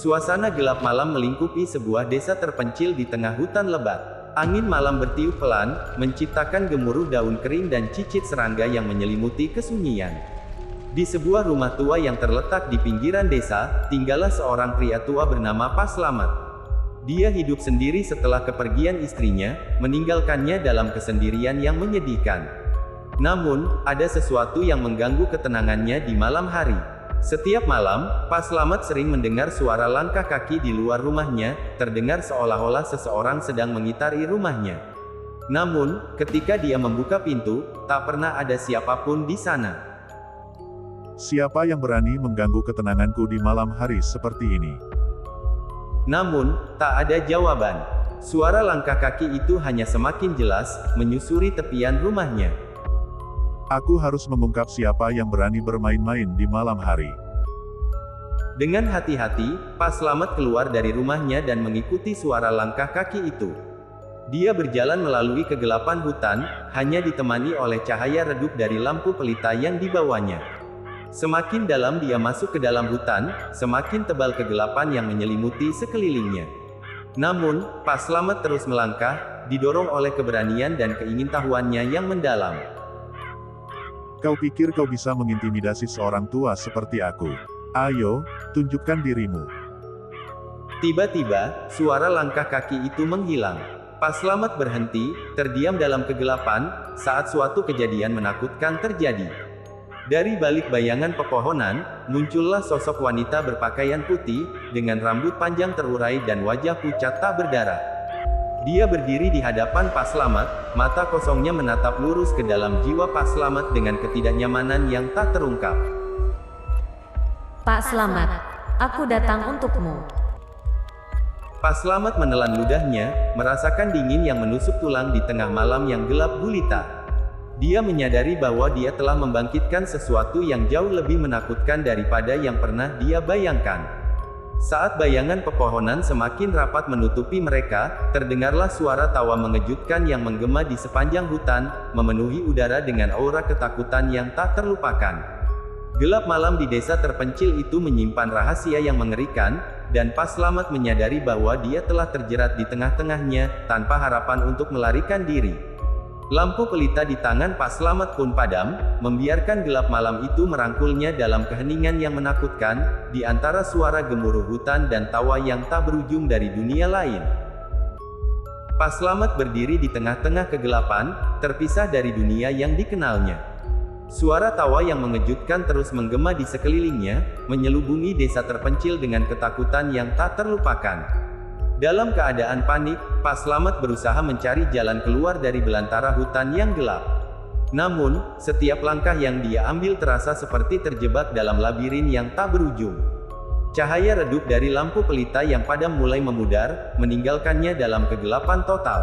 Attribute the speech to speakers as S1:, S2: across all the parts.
S1: Suasana gelap malam melingkupi sebuah desa terpencil di tengah hutan lebat. Angin malam bertiup pelan, menciptakan gemuruh daun kering dan cicit serangga yang menyelimuti kesunyian. Di sebuah rumah tua yang terletak di pinggiran desa, tinggallah seorang pria tua bernama Pak Slamet. Dia hidup sendiri setelah kepergian istrinya, meninggalkannya dalam kesendirian yang menyedihkan. Namun, ada sesuatu yang mengganggu ketenangannya di malam hari. Setiap malam, Pak Slamet sering mendengar suara langkah kaki di luar rumahnya, terdengar seolah-olah seseorang sedang mengitari rumahnya. Namun, ketika dia membuka pintu, tak pernah ada siapapun di sana.
S2: Siapa yang berani mengganggu ketenanganku di malam hari seperti ini?
S1: Namun, tak ada jawaban. Suara langkah kaki itu hanya semakin jelas, menyusuri tepian rumahnya.
S2: Aku harus mengungkap siapa yang berani bermain-main di malam hari.
S1: Dengan hati-hati, Pak Slamet keluar dari rumahnya dan mengikuti suara langkah kaki itu. Dia berjalan melalui kegelapan hutan, hanya ditemani oleh cahaya redup dari lampu pelita yang dibawanya. Semakin dalam dia masuk ke dalam hutan, semakin tebal kegelapan yang menyelimuti sekelilingnya. Namun, Pak Slamet terus melangkah, didorong oleh keberanian dan keingintahuannya yang mendalam.
S2: Kau pikir kau bisa mengintimidasi seorang tua seperti aku? Ayo, tunjukkan dirimu.
S1: Tiba-tiba, suara langkah kaki itu menghilang. Pak Slamet berhenti, terdiam dalam kegelapan, saat suatu kejadian menakutkan terjadi. Dari balik bayangan pepohonan, muncullah sosok wanita berpakaian putih, dengan rambut panjang terurai dan wajah pucat tak berdarah. Dia berdiri di hadapan Pak Slamet, mata kosongnya menatap lurus ke dalam jiwa Pak Slamet dengan ketidaknyamanan yang tak terungkap.
S3: Pak Slamet, aku datang untukmu.
S1: Pak Slamet menelan ludahnya, merasakan dingin yang menusuk tulang di tengah malam yang gelap gulita. Dia menyadari bahwa dia telah membangkitkan sesuatu yang jauh lebih menakutkan daripada yang pernah dia bayangkan. Saat bayangan pepohonan semakin rapat menutupi mereka, terdengarlah suara tawa mengejutkan yang menggema di sepanjang hutan, memenuhi udara dengan aura ketakutan yang tak terlupakan. Gelap malam di desa terpencil itu menyimpan rahasia yang mengerikan, dan Pak Slamet menyadari bahwa dia telah terjerat di tengah-tengahnya, tanpa harapan untuk melarikan diri. Lampu pelita di tangan Pak Slamet pun padam, membiarkan gelap malam itu merangkulnya dalam keheningan yang menakutkan, di antara suara gemuruh hutan dan tawa yang tak berujung dari dunia lain. Pak Slamet berdiri di tengah-tengah kegelapan, terpisah dari dunia yang dikenalnya. Suara tawa yang mengejutkan terus menggema di sekelilingnya, menyelubungi desa terpencil dengan ketakutan yang tak terlupakan. Dalam keadaan panik, Pak Slamet berusaha mencari jalan keluar dari belantara hutan yang gelap. Namun, setiap langkah yang dia ambil terasa seperti terjebak dalam labirin yang tak berujung. Cahaya redup dari lampu pelita yang padam mulai memudar, meninggalkannya dalam kegelapan total.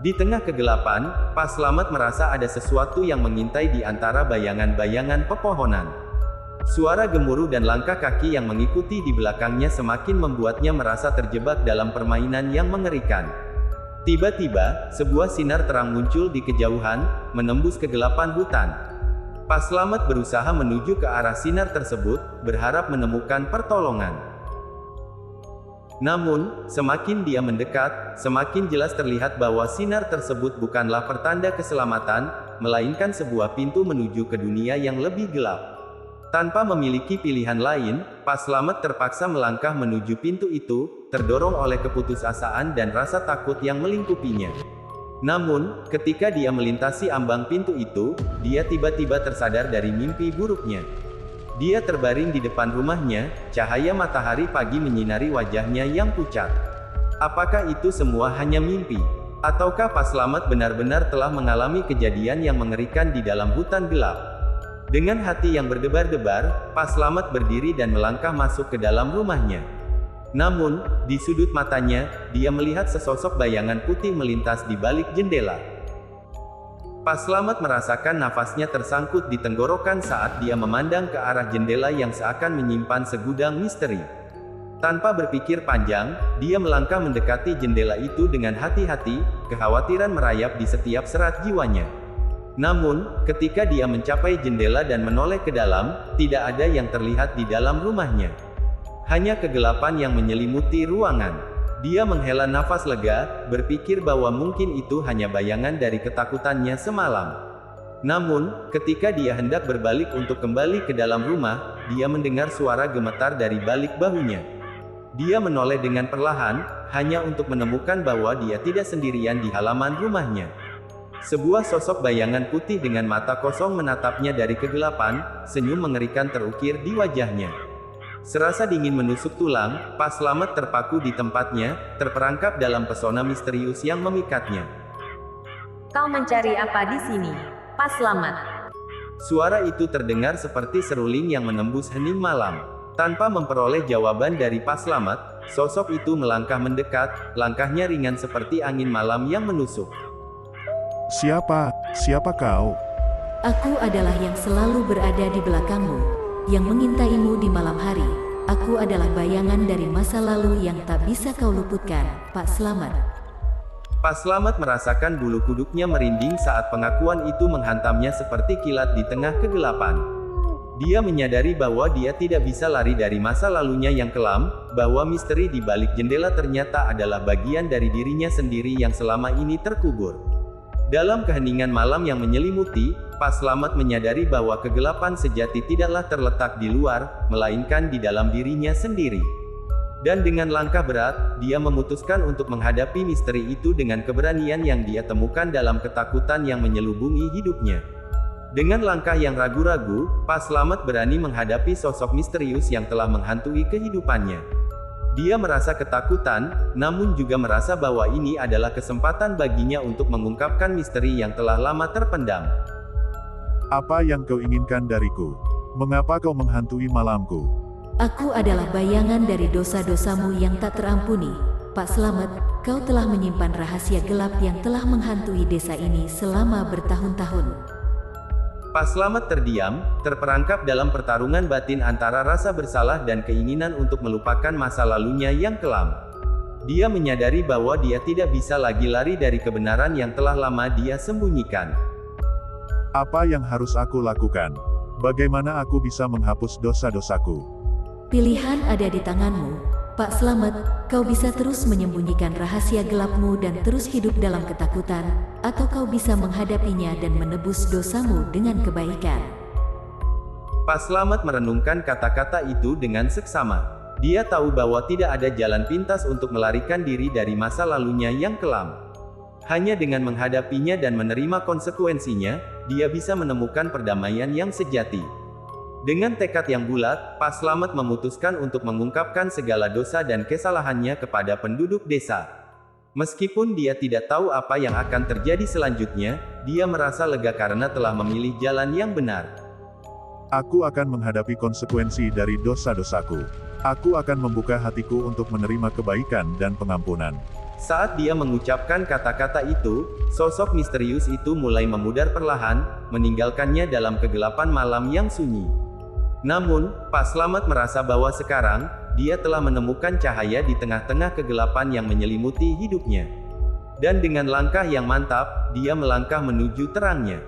S1: Di tengah kegelapan, Pak Slamet merasa ada sesuatu yang mengintai di antara bayangan-bayangan pepohonan. Suara gemuruh dan langkah kaki yang mengikuti di belakangnya semakin membuatnya merasa terjebak dalam permainan yang mengerikan. Tiba-tiba, sebuah sinar terang muncul di kejauhan, menembus kegelapan hutan. Pak Slamet berusaha menuju ke arah sinar tersebut, berharap menemukan pertolongan. Namun, semakin dia mendekat, semakin jelas terlihat bahwa sinar tersebut bukanlah pertanda keselamatan, melainkan sebuah pintu menuju ke dunia yang lebih gelap. Tanpa memiliki pilihan lain, Pak Slamet terpaksa melangkah menuju pintu itu, terdorong oleh keputusasaan dan rasa takut yang melingkupinya. Namun, ketika dia melintasi ambang pintu itu, dia tiba-tiba tersadar dari mimpi buruknya. Dia terbaring di depan rumahnya, cahaya matahari pagi menyinari wajahnya yang pucat. Apakah itu semua hanya mimpi? Ataukah Pak Slamet benar-benar telah mengalami kejadian yang mengerikan di dalam hutan gelap? Dengan hati yang berdebar-debar, Pak Slamet berdiri dan melangkah masuk ke dalam rumahnya. Namun, di sudut matanya, dia melihat sesosok bayangan putih melintas di balik jendela. Pak Slamet merasakan nafasnya tersangkut di tenggorokan saat dia memandang ke arah jendela yang seakan menyimpan segudang misteri. Tanpa berpikir panjang, dia melangkah mendekati jendela itu dengan hati-hati, kekhawatiran merayap di setiap serat jiwanya. Namun, ketika dia mencapai jendela dan menoleh ke dalam, tidak ada yang terlihat di dalam rumahnya. Hanya kegelapan yang menyelimuti ruangan. Dia menghela nafas lega, berpikir bahwa mungkin itu hanya bayangan dari ketakutannya semalam. Namun, ketika dia hendak berbalik untuk kembali ke dalam rumah, dia mendengar suara gemetar dari balik bahunya. Dia menoleh dengan perlahan, hanya untuk menemukan bahwa dia tidak sendirian di halaman rumahnya. Sebuah sosok bayangan putih dengan mata kosong menatapnya dari kegelapan, senyum mengerikan terukir di wajahnya. Serasa dingin menusuk tulang, Pak Slamet terpaku di tempatnya, terperangkap dalam pesona misterius yang memikatnya.
S3: Kau mencari apa di sini, Pak Slamet?
S1: Suara itu terdengar seperti seruling yang menembus hening malam. Tanpa memperoleh jawaban dari Pak Slamet, sosok itu melangkah mendekat, langkahnya ringan seperti angin malam yang menusuk.
S2: Siapa kau?
S3: Aku adalah yang selalu berada di belakangmu, yang mengintaimu di malam hari. Aku adalah bayangan dari masa lalu yang tak bisa kau luputkan, Pak Slamet.
S1: Pak Slamet merasakan bulu kuduknya merinding saat pengakuan itu menghantamnya seperti kilat di tengah kegelapan. Dia menyadari bahwa dia tidak bisa lari dari masa lalunya yang kelam, bahwa misteri di balik jendela ternyata adalah bagian dari dirinya sendiri yang selama ini terkubur. Dalam keheningan malam yang menyelimuti, Pak Slamet menyadari bahwa kegelapan sejati tidaklah terletak di luar, melainkan di dalam dirinya sendiri. Dan dengan langkah berat, dia memutuskan untuk menghadapi misteri itu dengan keberanian yang dia temukan dalam ketakutan yang menyelubungi hidupnya. Dengan langkah yang ragu-ragu, Pak Slamet berani menghadapi sosok misterius yang telah menghantui kehidupannya. Dia merasa ketakutan, namun juga merasa bahwa ini adalah kesempatan baginya untuk mengungkapkan misteri yang telah lama terpendam.
S2: Apa yang kau inginkan dariku? Mengapa kau menghantui malamku?
S3: Aku adalah bayangan dari dosa-dosamu yang tak terampuni, Pak Slamet. Kau telah menyimpan rahasia gelap yang telah menghantui desa ini selama bertahun-tahun.
S1: Pak Slamet terdiam, terperangkap dalam pertarungan batin antara rasa bersalah dan keinginan untuk melupakan masa lalunya yang kelam. Dia menyadari bahwa dia tidak bisa lagi lari dari kebenaran yang telah lama dia sembunyikan.
S2: Apa yang harus aku lakukan? Bagaimana aku bisa menghapus dosa-dosaku?
S3: Pilihan ada di tanganmu, Pak Slamet. Kau bisa terus menyembunyikan rahasia gelapmu dan terus hidup dalam ketakutan, atau kau bisa menghadapinya dan menebus dosamu dengan kebaikan.
S1: Pak Slamet merenungkan kata-kata itu dengan seksama. Dia tahu bahwa tidak ada jalan pintas untuk melarikan diri dari masa lalunya yang kelam. Hanya dengan menghadapinya dan menerima konsekuensinya, dia bisa menemukan perdamaian yang sejati. Dengan tekad yang bulat, Pak Slamet memutuskan untuk mengungkapkan segala dosa dan kesalahannya kepada penduduk desa. Meskipun dia tidak tahu apa yang akan terjadi selanjutnya, dia merasa lega karena telah memilih jalan yang benar.
S2: Aku akan menghadapi konsekuensi dari dosa-dosaku. Aku akan membuka hatiku untuk menerima kebaikan dan pengampunan.
S1: Saat dia mengucapkan kata-kata itu, sosok misterius itu mulai memudar perlahan, meninggalkannya dalam kegelapan malam yang sunyi. Namun, Pak Slamet merasa bahwa sekarang, dia telah menemukan cahaya di tengah-tengah kegelapan yang menyelimuti hidupnya. Dan dengan langkah yang mantap, dia melangkah menuju terangnya.